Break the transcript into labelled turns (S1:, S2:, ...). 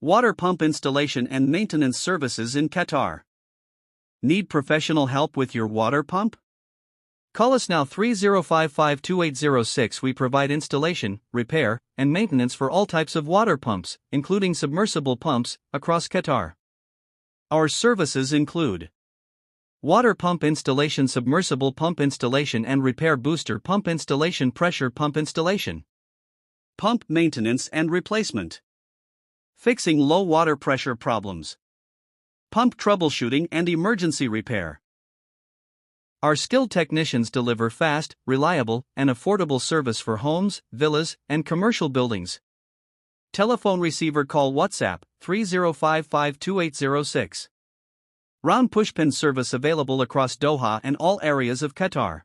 S1: Water pump installation and maintenance services in Qatar. Need professional help with your water pump? Call us now 3055-2806. We provide installation, repair, and maintenance for all types of water pumps, including submersible pumps, across Qatar. Our services include water pump installation, submersible pump installation and repair, booster pump installation, pressure pump installation, pump maintenance and replacement, fixing low water pressure problems, pump troubleshooting and emergency repair. Our skilled technicians deliver fast, reliable, and affordable service for homes, villas, and commercial buildings. Telephone receiver, call WhatsApp 3055-2806. Round pushpin service available across Doha and all areas of Qatar.